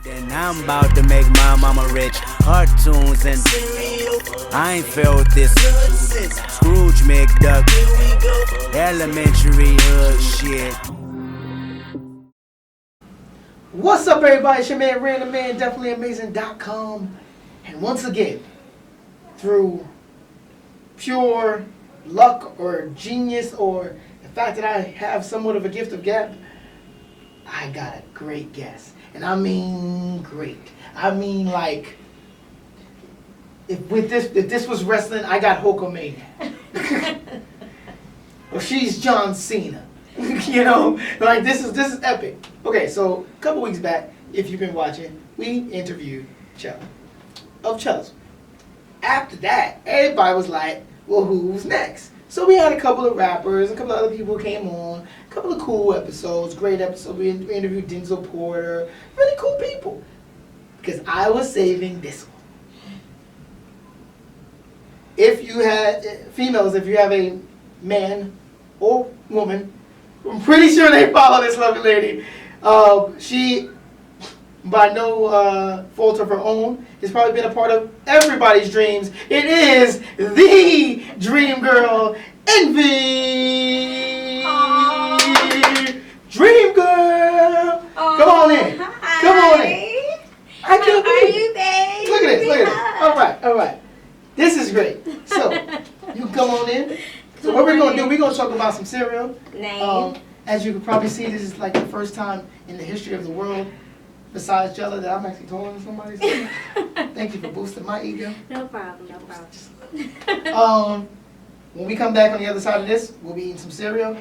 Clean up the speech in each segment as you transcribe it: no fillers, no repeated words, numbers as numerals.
Then I'm about to make my mama rich. Cartoons and I ain't felt this. Scrooge McDuck. Elementary hood shit. What's up, everybody? It's your man, Random Man, DefinitelyAmazing.com. And once again, through pure luck or genius or the fact that I have somewhat of a gift of gab, I got a great guest. And I mean great. I mean like, if this was wrestling, I got Hulkamania. Well, she's John Cena. You know, like this is epic. Okay, so a couple weeks back, if you've been watching, we interviewed Chella of Chella's. After that, everybody was like, well, who's next? So we had a couple of rappers, a couple of other people came on, a couple of cool episodes, great episodes. We interviewed Denzel Porter, really cool people. Because I was saving this one. If you had, females, if you have a man or woman, I'm pretty sure they follow this lovely lady. She, by no fault of her own, has probably been a part of everybody's dreams. It is the DreamGirl Envy. DreamGirl, come on in. Hi. Come on in. I can't How are believe you, babe? Look at this. Look at this. All right. This is great. So you come on in. So what we're gonna do? We're gonna talk about some cereal. As you can probably see, this is like the first time in the history of the world, besides Jella, that I'm actually talking to somebody. So thank you for boosting my ego. No problem. When we come back on the other side of this, we'll be eating some cereal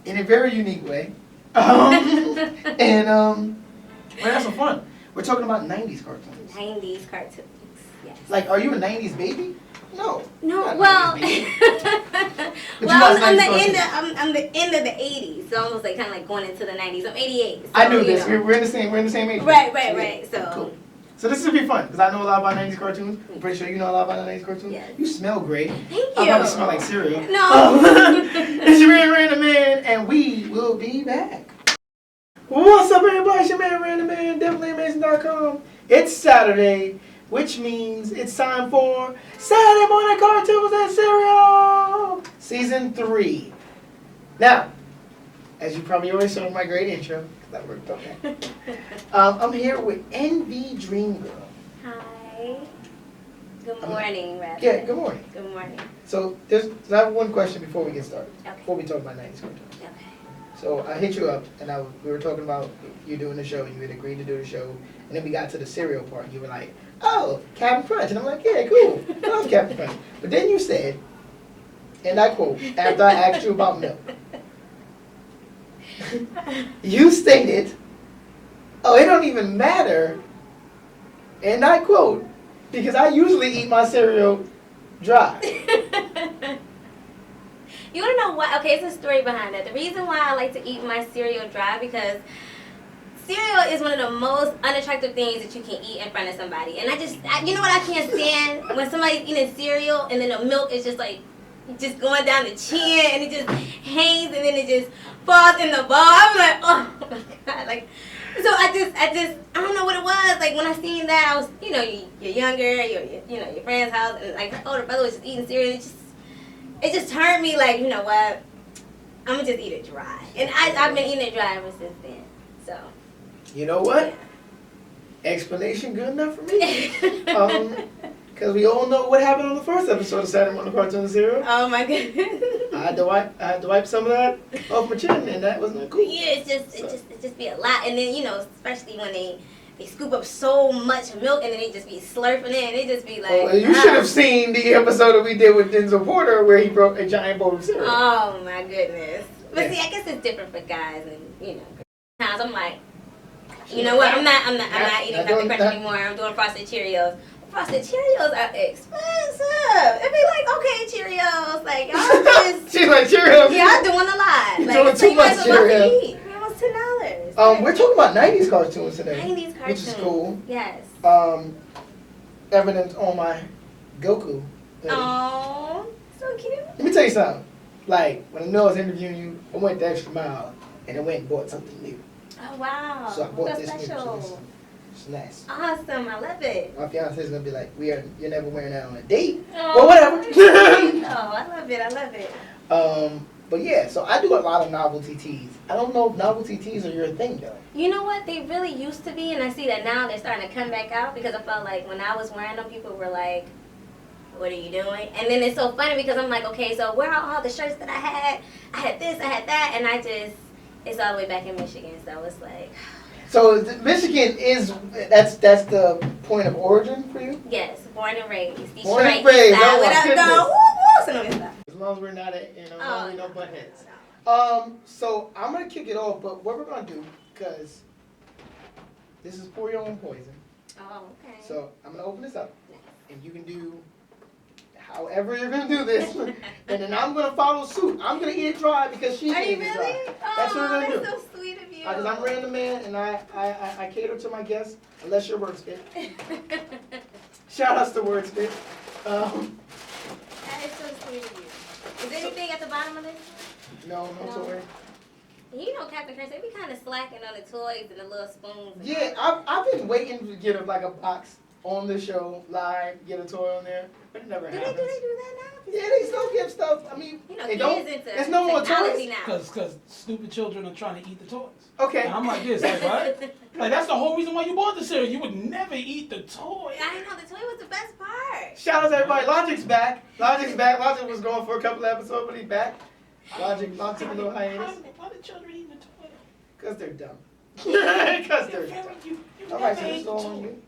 in a very unique way. We're having some fun. We're talking about 90's cartoons. 90's cartoons, yes. Like, are you a 90's baby? No. No, Well, well, I'm the end of the 80s, so almost like kind of like going into the 90s. I'm 88. So, I knew this. We're in the same age. Right. So cool. So this will be fun because I know a lot about 90's cartoons. I'm pretty sure you know a lot about 90's cartoons. Yes. You smell great. Thank you. I probably smell like cereal. No. It's your man, Random Man, and we will be back. What's up, everybody? It's your man, Random Man, DefinitelyAmazing.com. It's Saturday, which means it's time for Saturday Morning Cartoons and Cereal, Season 3. Now, as you probably already saw in my great intro, because that worked okay. I'm here with NV DreamGirl. Hi. Good morning, Raph. Yeah, good morning. Good morning. So I have one question before we get started. Okay. Before we talk about 90's cartoons. Okay. So I hit you up, and we were talking about you doing the show, and you had agreed to do the show, and then we got to the cereal part, and you were like, oh, Captain Crunch. And I'm like, yeah, cool. I love Captain Crunch. But then you said, and I quote, after I asked you about milk, you stated, oh, it don't even matter, and I quote, because I usually eat my cereal dry. You want to know why? Okay, it's a story behind that. The reason why I like to eat my cereal dry because cereal is one of the most unattractive things that you can eat in front of somebody. And you know what I can't stand? When somebody's eating cereal and then the milk is just like, just going down the chin and it just hangs and then it just falls in the bowl. I'm like, oh my God. Like, so I don't know what it was. Like when I seen that, I was, you're younger, you're your friend's house, and like her older brother was just eating cereal. It just turned me like, you know what? I'm gonna just eat it dry. And I've been eating it dry ever since then. So. You know what? Yeah. Explanation good enough for me. Because we all know what happened on the first episode of Saturday Morning Cartoon Cereal. Oh my goodness. I had to wipe some of that off my chin, and that wasn't cool. Yeah, it just be a lot. And then, especially when they scoop up so much milk and then they just be slurping it and they just be like, oh, you should have seen the episode that we did with Denzel Porter where he broke a giant bowl of cereal. Oh my goodness. But yeah. See, I guess it's different for guys and, times I'm like, you know what, I'm not eating Captain Crunch anymore. I'm doing Frosted Cheerios. Frosted Cheerios are expensive. It'd be like, okay, Cheerios, like y'all just She's like Cheerios. y'all doing a lot. You're like, doing so too much Cheerios. Almost $10. We're talking about 90's cartoons today. 90's cartoons. Which is cool. Yes. Evidence on my Goku. Oh, so cute. Let me tell you something. Like, when I knew I was interviewing you, I went the extra mile and I went and bought something new. Oh, wow. So I bought That's this special. new. It's nice. Awesome, I love it. My fiance's gonna be like, you're never wearing that on a date. Oh, Well, whatever. Oh, I love it. I love it. But yeah, so I do a lot of novelty tees. I don't know if novelty tees are your thing though. You know what? They really used to be, and I see that now they're starting to come back out because I felt like when I was wearing them, people were like, what are you doing? And then it's so funny because I'm like, okay, so where are all the shirts that I had? I had this, I had that, and it's all the way back in Michigan, so it's like. So Michigan that's the point of origin for you? Yes, born and raised. Born and raised. Oh my goodness. Woo, woo, so no, it's not. As long as we're not at, no butt heads. No. So I'm gonna kick it off, but what we're gonna do, because this is pour your own poison. Oh, okay. So I'm gonna open this up, and you can do however you're gonna do this, and then I'm gonna follow suit. I'm gonna eat it dry because she's Are gonna you eat it really? dry. That's what we're gonna do. That's so sweet of you. Because I'm a random man, and I cater to my guests, unless you're wordsmith. Shout outs to wordsmith. That is so sweet of you. Is there anything at the bottom of this? No toy. You know, Captain Chris, they be kind of slacking on the toys and the little spoons. And Yeah, I've been waiting to get a box on the show live, get a toy on there, but it never do happens. they do that now? Yeah, they still give stuff. I mean, You know, they kids don't. into There's no more technology toys. now. Because stupid children are trying to eat the toys. Okay. And I'm like this, like what? Like that's the whole reason why you bought the cereal. You would never eat the toy. I know, the toy was the best part. Shout out to everybody. Logic's back. Logic was gone for a couple episodes, but he's back. Logic took a little hiatus. Why the children eating the toy? Because they're dumb. Because they're dumb. You All right, never so this ate is the all on toy. you.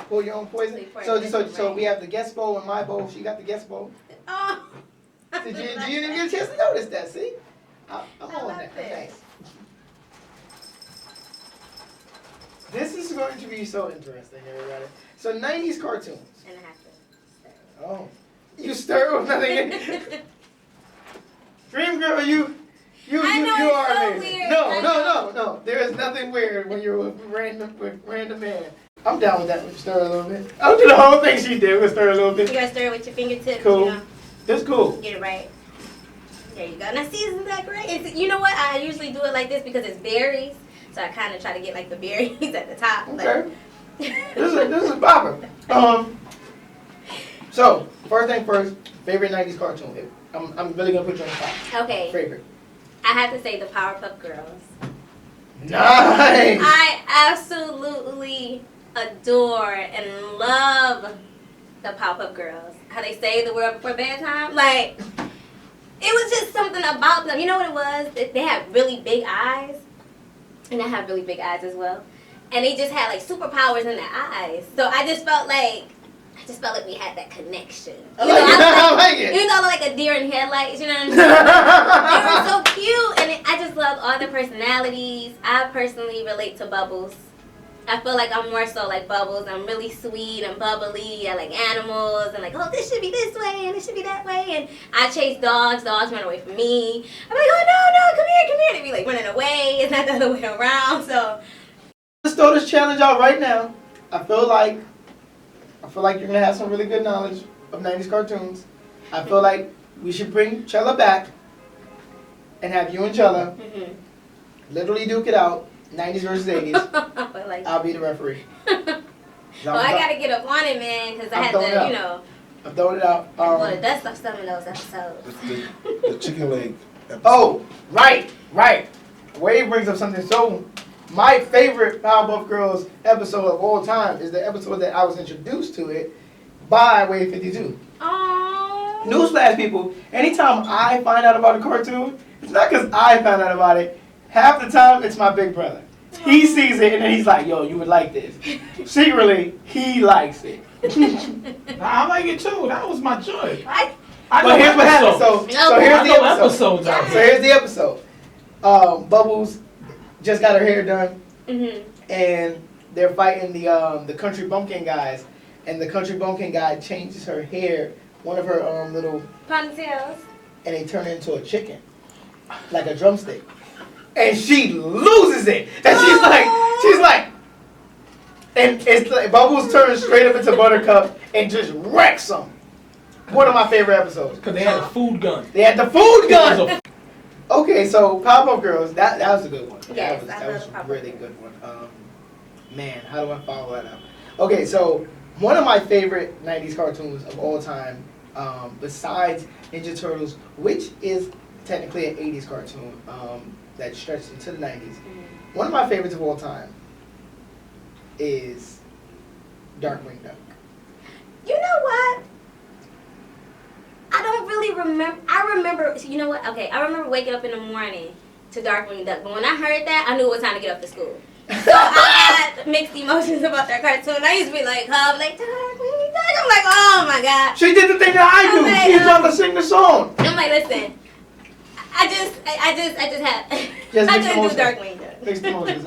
Pull your own poison. So we have the guest bowl and my bowl. She got the guest bowl. Oh. You didn't get a chance to notice that, see? I'm I on love that. this. Thanks. This is going to be so interesting, everybody. So 90's cartoons. And I have to. Oh. You stir with nothing in DreamGirl, you I know, it's are so amazing. weird. No. There is nothing weird when you're with random man. I'm down with that. We stir a little bit. I'll do the whole thing she did. We'll stir a little You bit. gotta stir it with your fingertips. Cool. You know, That's cool. get it right. There you go. Now, see, isn't that great? You know what? I usually do it like this because it's berries. So I kind of try to get like the berries at the top. Okay. This is popper. So first thing first, favorite 90's cartoon. I'm really gonna put you on the spot. Okay. Favorite. I have to say the Powerpuff Girls. Nice. I absolutely adore and love the Powerpuff Girls. How they say the word before bedtime. Like, it was just something about them. You know what it was? They had really big eyes. And I have really big eyes as well. And they just had like superpowers in their eyes. So I just felt like we had that connection. I like it. Even though like a deer in headlights, you know what I'm saying? They were so cute, and I just loved all their personalities. I personally relate to Bubbles. I feel like I'm more so like Bubbles. I'm really sweet and bubbly. I like animals, and like, oh, this should be this way, and it should be that way. And I chase dogs. Dogs run away from me. I'm like, oh, no, come here. They be like running away. It's not the other way around, so. Let's throw this challenge out right now. I feel like you're gonna have some really good knowledge of 90's cartoons. I feel like we should bring Chella back and have you and Chella literally duke it out, 90's versus 80's. Like, I'll be the referee. well, I gotta get up on it, man, because I had to, you know. I'm throwing it out. Well, the dust off some of those episodes. The chicken leg episode. Oh, right. Wade brings up something so. My favorite Powerpuff Girls episode of all time is the episode that I was introduced to it by Wade 52. Aww. Newsflash, people, anytime I find out about a cartoon, it's not because I found out about it. Half the time, it's my big brother. He sees it, and then he's like, yo, you would like this. Secretly, he likes it. I like it too. That was my joy. But here's what happened. So here's the episode. Episodes out So here. here's the episode. Bubbles just got her hair done, and they're fighting the country bumpkin guys, and the country bumpkin guy changes her hair, one of her little Ponytails. and they turn it into a chicken, like a drumstick, and she loses it, and she's like, and it's like Bubbles turns straight up into Buttercup and just wrecks them. One of my favorite episodes. Because they had a food gun. They had the food gun. Okay, so Powerpuff Girls, that was a good one. Yes, that I was love a really good one. Man, how do I follow that up? Okay, so one of my favorite 90s cartoons of all time, besides Ninja Turtles, which is technically an 80s cartoon that stretched into the 90s. One of my favorites of all time is Darkwing Duck. You know what? I don't really remember. I remember, you know what? Okay, I remember waking up in the morning to Darkwing Duck. But when I heard that, I knew it was time to get up to school. So I had mixed emotions about that cartoon. I used to be like, like, Darkwing Duck. I'm like, oh my God. She did the thing that I do. Like, She's about to sing the song. I'm like, listen. I just had, Just I mixed just knew emotions. Darkwing Duck. Mixed emotions.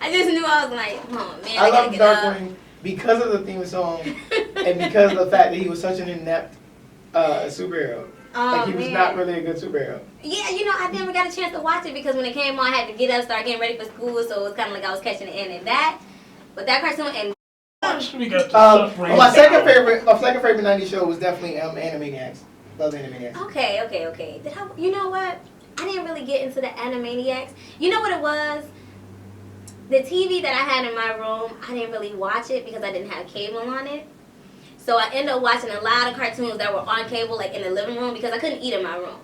I just knew I was like, oh man, I I gotta love get up. Darkwing because of the theme song and because of the fact that he was such an inept superhero. Like, he was not really a good superhero. Yeah, you know, I never got a chance to watch it because when it came on, I had to get up, start getting ready for school, so it was kind of like I was catching the end of that. But that cartoon and We got the my second favorite 90s show was definitely Animaniacs. Love Animaniacs. Okay. You know what? I didn't really get into the Animaniacs. You know what it was? The TV that I had in my room, I didn't really watch it because I didn't have cable on it. So I ended up watching a lot of cartoons that were on cable, like in the living room, because I couldn't eat in my room.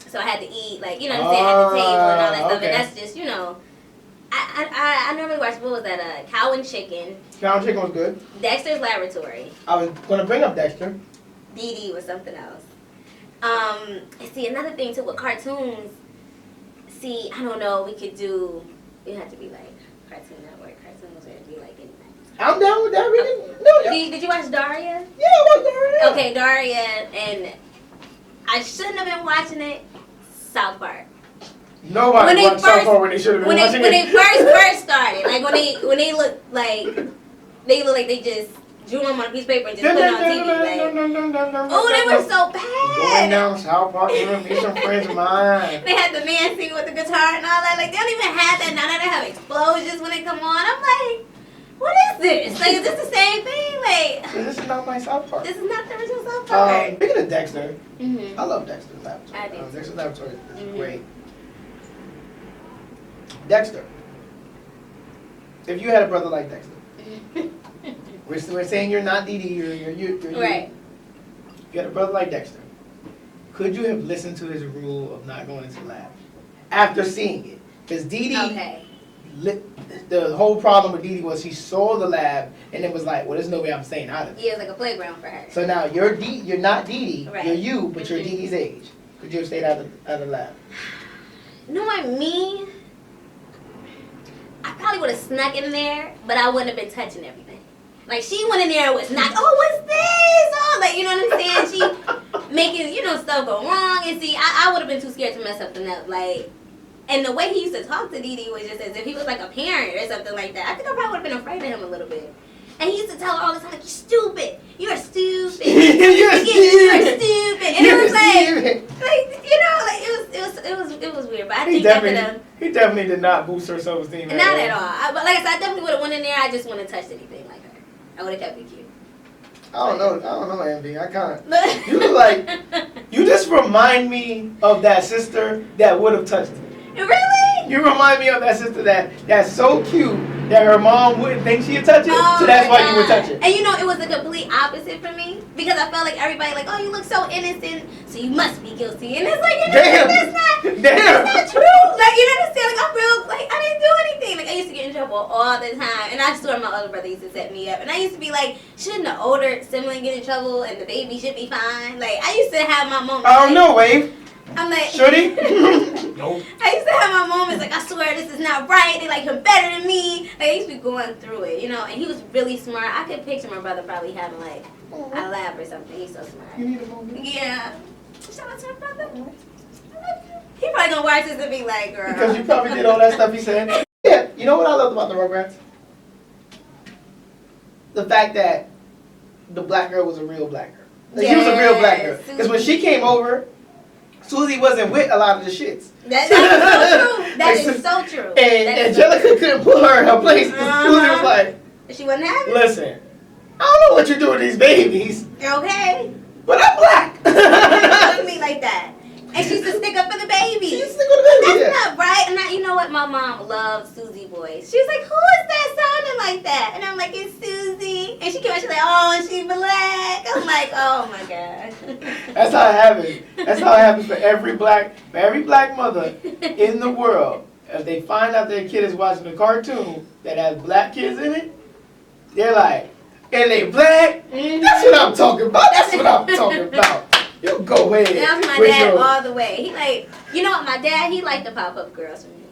So I had to eat, like, you know what I'm saying, at the table and all that stuff. Okay. And that's just, you know, I normally watch, what was that, Cow and Chicken. Cow and Chicken was good. Dexter's Laboratory. I was going to bring up Dexter. Dee Dee was something else. And see, another thing too with cartoons, see, I don't know, we have to be like Cartoon Network. Cartoons would be like anything. I'm down with that, really. No, yeah. Did you watch Daria? Yeah, I watched Daria. Okay, Daria, and I shouldn't have been watching it. South Park. Nobody watched South Park when they should have been watching when it. they first started, like when they look like they just drew them on a piece of paper and just put it on TV. Like, oh, they were so Going bad. down South Park, you know, be some friends of mine. They had the man singing with the guitar and all that. Like, they don't even have that now. They have explosions when they come on. I'm like, what is this? Like, is this the same thing? Like, This is not my South Park. this is not the original South Park. Speaking of Dexter, Mm-hmm. I love Dexter's Laboratory. I do. Dexter's Laboratory is great. Dexter, if you had a brother like Dexter, we're saying you're not Dee Dee, you're you. Right. If you had a brother like Dexter, could you have listened to his rule of not going into the lab after seeing it? Because Dee Dee, Okay. the whole problem with Dee Dee was she saw the lab and it was like, well, there's no way I'm staying out of it. Yeah, it was like a playground for her. So now you're not Dee Dee, Right. you're you, but you're Dee Dee's age. Could you have stayed out of the lab? Knowing me, I probably would have snuck in there, but I wouldn't have been touching everything. Like, she went in there and was not, oh, what's this? Oh, like, you know what I'm saying? She making, you know, stuff go wrong. And see, I would have been too scared to mess something up. Like, and the way he used to talk to Dee Dee was just as if he was like a parent or something like that. I think I probably would have been afraid of him a little bit. And he used to tell her all the time, like, you're stupid. You're stupid. You're stupid. stupid. And it was like, you know, like, it was weird. But I think after them. He definitely did not boost her self-esteem. Not at all. But like I said, I definitely would have went in there. I just wouldn't have touched anything like her. I would have kept it cute. I don't know, Envy. I can't. You look like, you just remind me of that sister that would have touched me. Really? You remind me of that sister that's so cute that her mom wouldn't think she'd touch it, Oh so that's my why you would God. touch it. And you know, it was the complete opposite for me because I felt like everybody like, oh, you look so innocent, so you must be guilty. And it's like, you know, Damn. that's not true. Like, you understand? Like, I'm real. Like, I didn't do anything. Like, I used to get in trouble all the time, and I swear my older brother used to set me up. And I used to be like, shouldn't the older sibling get in trouble and the baby should be fine? Like, I used to have my moments. I don't know, Wave. I'm like, Should he? Nope. I used to have my moments like, I swear this is not right. They like him better than me. Like, I used to be going through it, you know. And he was really smart. I could picture my brother probably having like a lab or something. He's so smart. You need a moment. Yeah. Shout out to my brother. I love you. He probably gonna watch this and be like, girl. Because you probably did all that stuff he said. Yeah, you know what I loved about the Rugrats? The fact that the black girl was a real black girl. Like, she was a real black girl. Because when she came over, Susie wasn't with a lot of the shits. That is so true. That is so true. And Angelica couldn't put her in her place. Susie was like, she wasn't having it. listen, I don't know what you do with these babies, Okay. but I'm black. Look at me like that. And she used to stick up for the baby. She used to stick up for the baby. That's not right. And you know what? My mom loved Susie boys. She was like, who is that sounding like that? And I'm like, it's Susie. And she came out, she's like, oh, and she black. I'm like, oh my God. That's how it happens. That's how it happens for every black mother in the world. If they find out their kid is watching a cartoon that has black kids in it, they're like, and they black? That's what I'm talking about. That's what I'm talking about. You go ahead. That was my dad all the way. He like, you know what, my dad, he liked the Powerpuff Girls for me.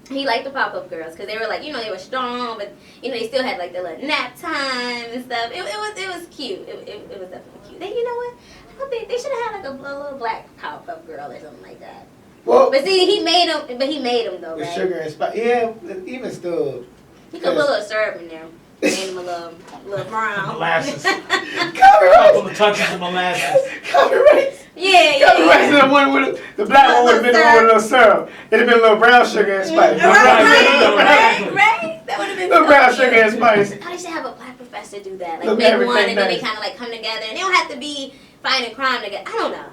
He liked the Powerpuff Girls because they were like, you know, they were strong, but you know, they still had like their little nap time and stuff. It was cute. It was definitely cute. Then you know what? I don't think they should have had like a little black Powerpuff Girl or something like that. Well, but see, he made them though, with right? sugar and spice. Yeah, even still. He could put a little syrup in there. Made him a little brown. Molasses. Couple of touches of molasses. Copyrights. Yeah. Copyrights. The one with the black one would have been the one with a little syrup. It'd have been a little brown sugar and spice. Right. That would have been little so brown cute. sugar and spice. I should have a black professor do that. Like Look, make everything one and then they nice. kind of like come together. And they don't have to be fighting crime together. I don't know.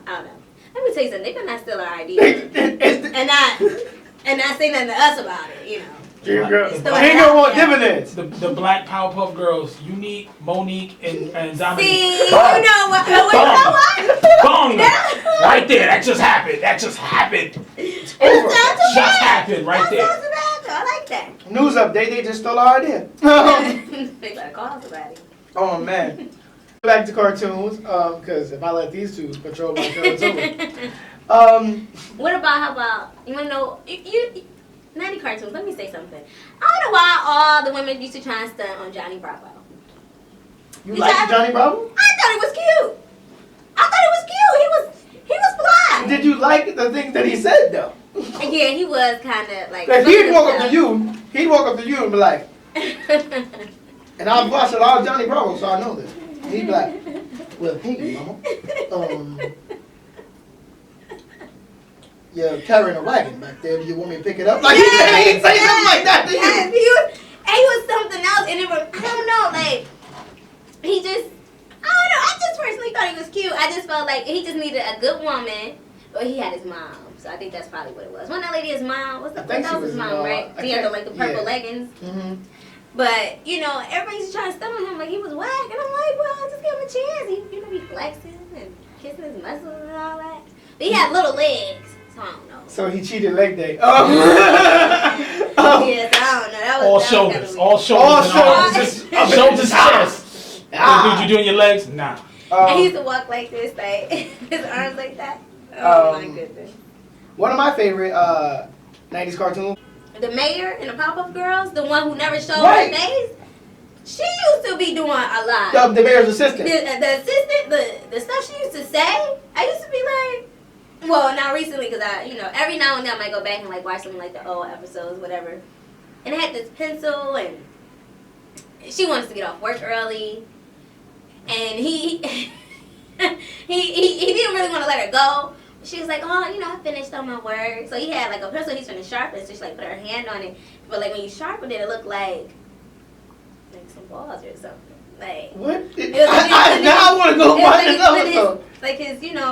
Let me tell you something. They better not steal our ideas. and not say nothing to us about it, you know. DreamGirl want dividends. The black Powerpuff Girls, Unique, Monique, and Dominique. See, you know what? Boom! Right there. That just happened. It's over. Just happened right there. I like that. News update. They just stole our idea. They better call somebody. Oh man. Back to cartoons, because if I let these two patrol my show, it's over. How about, you want to know, you 90 cartoons, let me say something. I don't know why all the women used to try and stunt on Johnny Bravo. You like Johnny Bravo? I thought he was cute. He was fly. Did you like the things that he said though? Yeah, he was kind of like. If he'd walk up to you and be like, and I've watched a lot of Johnny Bravo, so I know this. He'd be like, well, hey, mama, you're carrying a wagon back there. Do you want me to pick it up? Like, he'd say something like that to you. Yes, he was something else, and it was, I don't know, like, he just, I don't know, I just personally thought he was cute. I just felt like he just needed a good woman, but he had his mom, so I think that's probably what it was. Wasn't that lady his mom? That was his mom, right? He had the purple leggings. Mm-hmm. But, you know, everybody's trying to stun on him like he was whack, and I'm like, well, just give him a chance. He flexing and kissing his muscles and all that. But he had little legs. I don't know. So he cheated leg day. Yes, I don't know. That was All shoulders. Shoulders, chest. Dude, you doing your legs? Nah. And he used to walk like this, like his arms like that. Oh my goodness. One of my favorite 90s cartoons. The mayor and the Powerpuff Girls, the one who never showed her face. She used to be doing a lot. The mayor's assistant. The assistant, the stuff she used to say, I used to be like. Well, not recently, because every now and then I might go back and like watch something like the old episodes, whatever. And I had this pencil, and she wanted to get off work early, and he he didn't really want to let her go. She was like, oh, I finished all my work. So he had like a pencil he's gonna sharpen, so she like put her hand on it. But like when you sharpened it, it looked like some balls or something. Like what? Now I want to go watch this episode. Like his, in the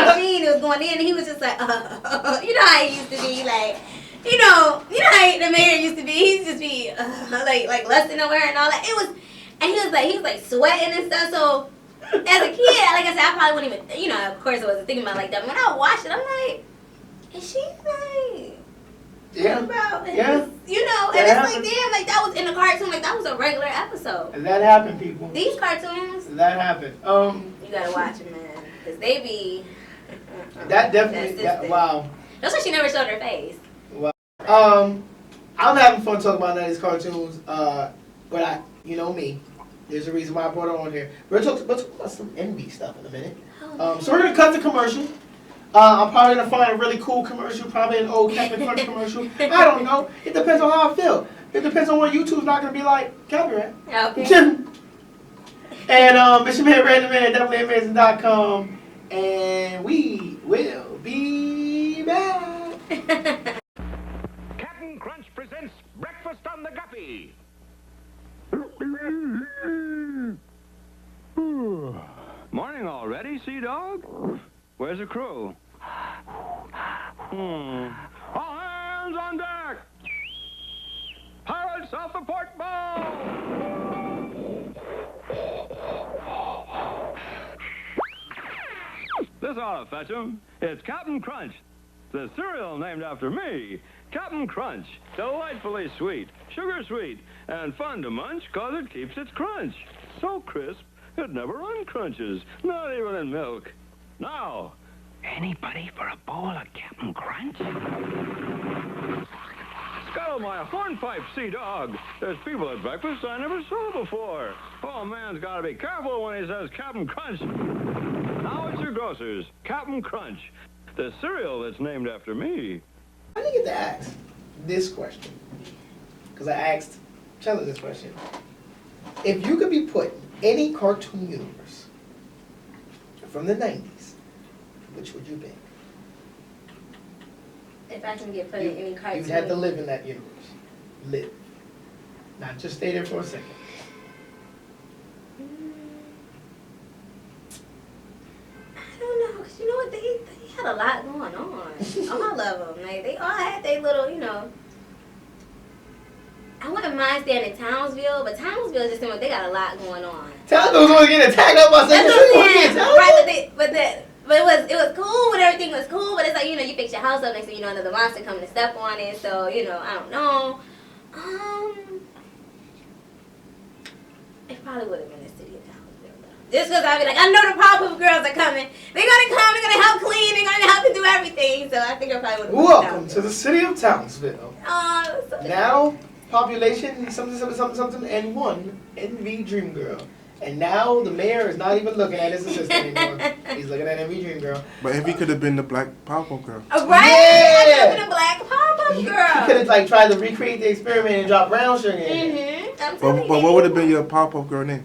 machine, it was going in, and he was just like, you know how he used to be, like, you know how the mayor used to be. He used to be like lusting over her and all that. It was, and he was like sweating and stuff. So as a kid, like I said, I probably wouldn't even, of course I wasn't thinking about it like that. But when I watched it, I'm like, is she like? Yeah. About his, yeah. And it's like, damn, like that was in the cartoon, like that was a regular episode. And that happened, people. These cartoons. That happened. You gotta watch them, man, because they be. That definitely. Wow. That's why she never showed her face. Wow. I'm having fun talking about 90s cartoons. But me. There's a reason why I brought her on here. We're talking about some NB stuff in a minute. So we're gonna cut the commercial. I'm probably going to find a really cool commercial, probably an old Captain Crunch commercial. I don't know. It depends on how I feel. It depends on what YouTube's not going to be like. Copyright. Okay. And it's your man, Random Man, DefinitelyAmazing.com. And we will be back. Captain Crunch presents Breakfast on the Guppy. Morning already, Sea Dog? Where's the crew? All hands on deck! Pirates off the port bow! This ought to fetch 'em. It's Captain Crunch, the cereal named after me. Captain Crunch, delightfully sweet, sugar sweet, and fun to munch 'cause it keeps its crunch. So crisp, it never uncrunches, not even in milk. Now, anybody for a bowl of Captain Crunch? Scuttle, my hornpipe, sea dog. There's people at breakfast I never saw before. Oh, man's got to be careful when he says Captain Crunch. Now it's your grocer's, Captain Crunch, the cereal that's named after me. I didn't get to ask this question, because I asked Chella this question. If you could be put in any cartoon universe from the 90s, which would you be? If I can get put in any cartoon. You'd have to live in that universe. Live. Not just stay there for a second. I don't know, because you know what, they had a lot going on. All of them. Like, they all had their little, you know. I wouldn't mind staying in Townsville, but Townsville just seemed like they got a lot going on. Townsville's going to get attacked up by That's what I'm saying. something. Right, but it was cool when everything was cool, but it's like, you know, you fix your house up next to, you know, another monster coming to step on it, so, you know, I don't know. It probably would have been the city of Townsville, though. Just because I'd be like, I know the Powerpuff Girls are coming. They're going to come, they're going to help clean, they're going to help you do everything, so I think I probably would have been Welcome to the city of Townsville. So Now, population something, and one NV DreamGirl. And now the mayor is not even looking at his assistant anymore. He's looking at NV DreamGirl. But if he could have been the black Powerpuff Girl. Right? Yeah! I could have been a black Powerpuff Girl. He could have like tried to recreate the experiment and drop brown sugar in it. But what would have been your Powerpuff Girl name?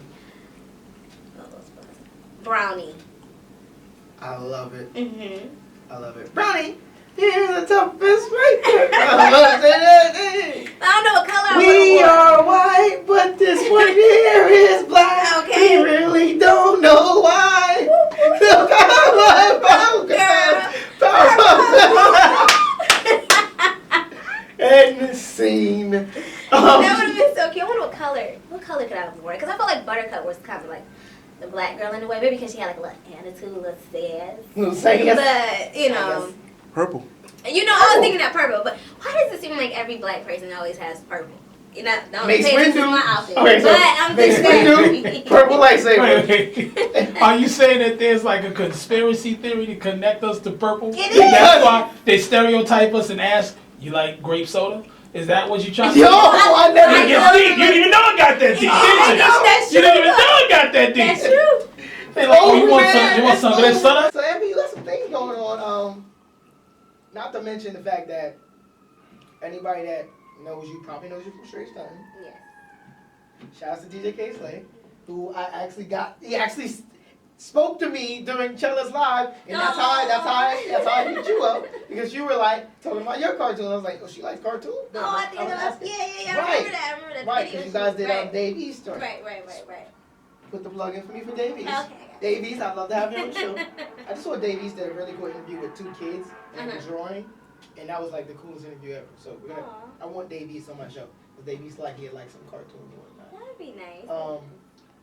Brownie. I love it. Mm-hmm. I love it. Brownie, you're the toughest right there. I I don't know what color we I are white, but this one here is black. Okay. We really don't know why. And scene. That would have been so cute. I wonder what color. What color could I have worn? Because I felt like Buttercup was kind of like the black girl in a way. Maybe because she had like a little attitude, a little sass. But, you know. Purple. You know, I was thinking that purple. But why does it seem like every black person always has purple? You know, don't Mace pay attention to Windu. my outfit. Okay, so but I'm Mace just saying. Windu, purple lightsaber. Wait. Are you saying that there's like a conspiracy theory to connect us to purple? It is. That's why they stereotype us and ask, you like grape soda? Is that what you trying to Yo, say? I never You didn't even know I got that deep, did you? That's You didn't even true. know I got that deep. That's true. They like, oh, you want some of that soda? So, Amber, you got some things going on. Not to mention the fact that anybody that knows you probably knows you from Straight Stuntin. Yes. Shout out to DJ K Slay, who he actually spoke to me during Chella's live, and that's how I hit you up, because you were like talking about your cartoon. I was like, oh, she likes cartoons? Oh, I think that was, yeah. I Right. remember that. Right, video because you guys did right. Dave East story. Right. Put the plug in for me for Dave East. Okay. Dave East, I'd love to have you on the show. I just saw Dave East did a really cool interview with two kids and a drawing, and that was like the coolest interview ever. So I want Dave East on my show, because Dave East like some cartoons and whatnot. That'd be nice.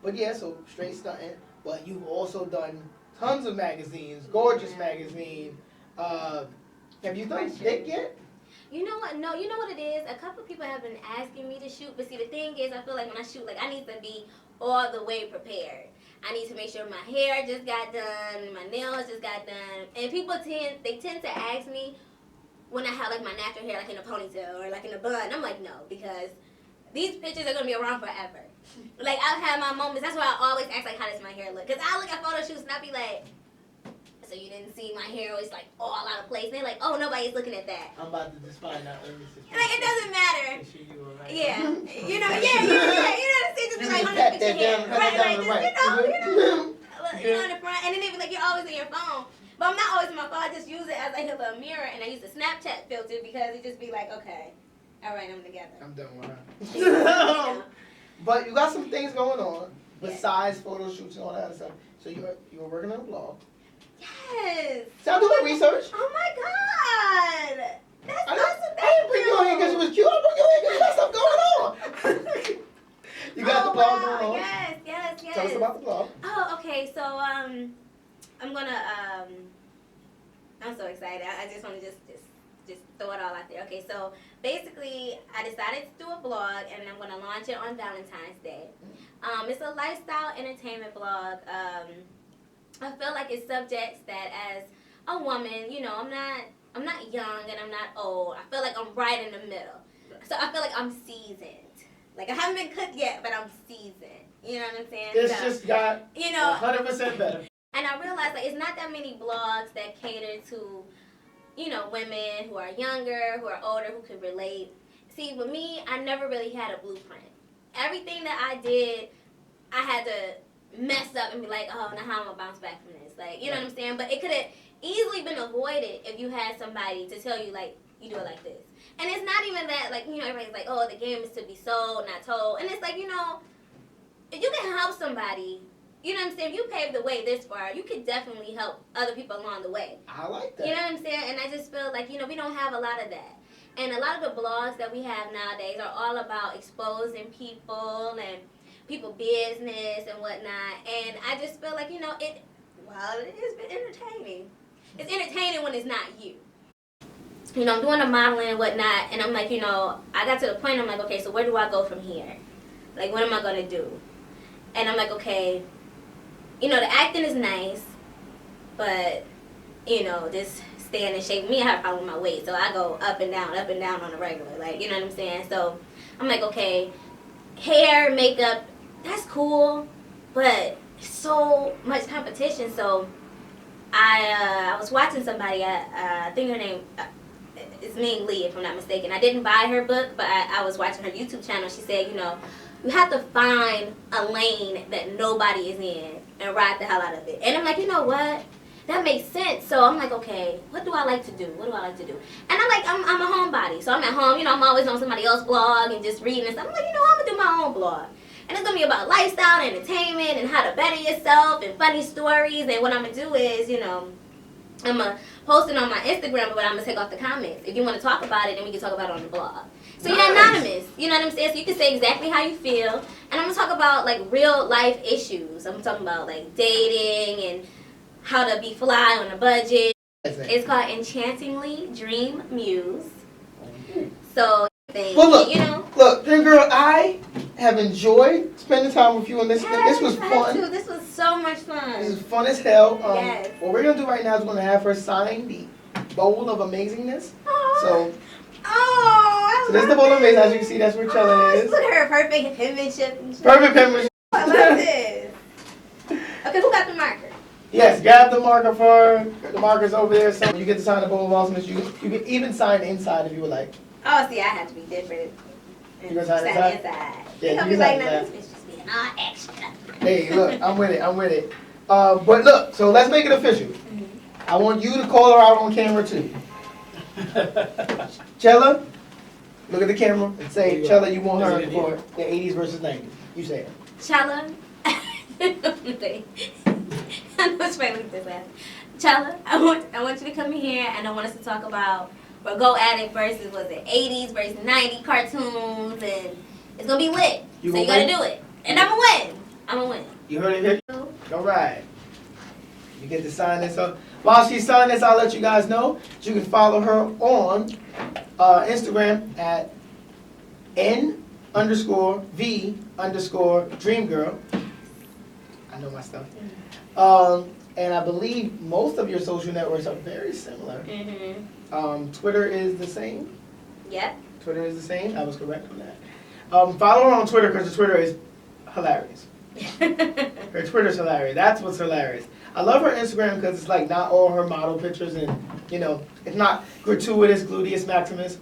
But yeah, so Straight Stuntin', but you've also done tons of magazines, Gorgeous Magazine. Have you done Dick yet? You know what? No, you know what it is? A couple of people have been asking me to shoot, but see, the thing is, I feel like when I shoot, like, I need to be all the way prepared. I need to make sure my hair just got done, my nails just got done, and people tend to ask me when I have, like, my natural hair, like, in a ponytail or, like, in a bun. I'm like, no, because these pictures are going to be around forever. Like, I've had my moments. That's why I always ask, like, how does my hair look? Because I look at photo shoots and I be like, so you didn't see my hair was, like, all out of place. And they're like, oh, nobody's looking at that. I'm about to just find out. Like, it doesn't matter. Right? Yeah. You know, you know, just be like, honey, fix your hair. Right, just, you know, in the front. And then they be like, you're always on your phone. But I'm not always on my phone. I just use it as like a little mirror, and I use the Snapchat filter because it just be like, okay, all right, I'm together. I'm done with her. But you got some things going on besides photo shoots and all that other stuff. So you were working on a blog. Yes, Yes. See, I do my research. Oh my God. That's I awesome. didn't bring you on here because you was cute. I brought you on here because you got stuff going on. You got the blog going on. Yes. Tell us about the blog. Oh, okay. So I'm gonna I'm so excited. I just want to just throw it all out there. Okay, so basically I decided to do a blog and I'm gonna launch it on Valentine's Day. It's a lifestyle entertainment blog. I feel like it's subjects that as a woman, you know, I'm not young and I'm not old. I feel like I'm right in the middle. So I feel like I'm seasoned. Like I haven't been cooked yet, but I'm seasoned. You know what I'm saying? It's just got 100% better. And I realized like it's not that many blogs that cater to, you know, women who are younger, who are older, who can relate. See, with me, I never really had a blueprint. Everything that I did, I had to mess up and be like, oh, now how am I gonna bounce back from this? Like, you know what I'm saying? But it could have easily been avoided if you had somebody to tell you, like, you do it like this. And it's not even that, like, you know, everybody's like, oh, the game is to be sold, not told. And it's like, you know, if you can help somebody, you know what I'm saying? If you paved the way this far, you could definitely help other people along the way. I like that. You know what I'm saying? And I just feel like, you know, we don't have a lot of that. And a lot of the blogs that we have nowadays are all about exposing people and people business and whatnot. And I just feel like, you know, it has been entertaining. It's entertaining when it's not you. You know, I'm doing the modeling and whatnot, and I'm like, you know, I got to the point, I'm like, okay, so where do I go from here? Like, what am I going to do? And I'm like, okay, you know, the acting is nice, but, you know, this staying in shape, me, I have a problem with my weight, so I go up and down on a regular, like, you know what I'm saying? So I'm like, okay, hair, makeup, that's cool, but so much competition. So I was watching somebody, I think her name is Ming Lee, if I'm not mistaken. I didn't buy her book, but I was watching her YouTube channel. She said, you know, you have to find a lane that nobody is in and ride the hell out of it. And I'm like, you know what? That makes sense. So I'm like, okay, what do I like to do? What do I like to do? And I'm a homebody. So I'm at home, you know, I'm always on somebody else's blog and just reading and stuff. I'm like, you know, I'm going to do my own blog. And it's going to be about lifestyle, entertainment, and how to better yourself, and funny stories. And what I'm going to do is, you know, I'm going to post it on my Instagram, but I'm going to take off the comments. If you want to talk about it, then we can talk about it on the blog. So you're anonymous. You know what I'm saying? So you can say exactly how you feel. And I'm going to talk about, like, real life issues. I'm talking about, like, dating and how to be fly on a budget. It's called Enchantingly Dream Muse. So, Well, look, you know. Look, DreamGirl, I have enjoyed spending time with you on this. This was fun. This was so much fun. This is fun as hell. Yes. What we're going to do right now is we're going to have her sign the Bowl of Amazingness. So this is the Bowl of Amazingness. As you can see, that's where Chella is. Look at her perfect penmanship. Perfect penmanship. I love this. Okay, who got the marker? Yes, grab the marker for her. The marker's over there. So you get to sign the Bowl of Awesomeness. You can even sign inside if you would like. Oh, see, I have to be different. You gonna sign inside? Yeah, you gonna be can like, sign no, inside. this bitch just being all extra. Hey, look, I'm with it. But look, so let's make it official. I want you to call her out on camera too. Chella, look at the camera and say, Chella, you want her for the 80s versus 90s. You say it. Chella. I know it's funny, look at this ass. Chella, I want you to come in here and I want us to talk about or go at it versus, was it 80s versus 90s cartoons, and it's gonna be lit. You gotta do it. And I'm gonna win. You heard it here? All right. You get to sign this up. While she's signing this, I'll let you guys know that you can follow her on Instagram at N_V_DreamGirl. I know my stuff. And I believe most of your social networks are very similar. Twitter is the same. Yep. Twitter is the same. I was correct on that. Follow her on Twitter because the Twitter is hilarious. Her Twitter's hilarious. That's what's hilarious. I love her Instagram because it's like not all her model pictures and, you know, it's not gratuitous, gluteus maximus.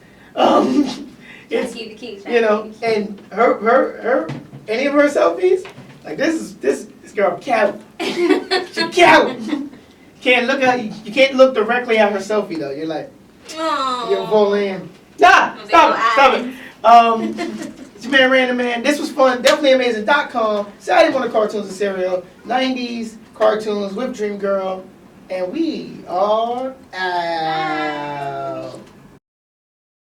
It's, you know, and her any of her selfies, like this girl cute. She cute. You can't look directly at her selfie though. You're like, you're full in. Stop it. It's your man Random Man. This was fun. Definitely amazing.com. Saturday morning cartoons and cereal. 90s cartoons with DreamGirl. And we are out.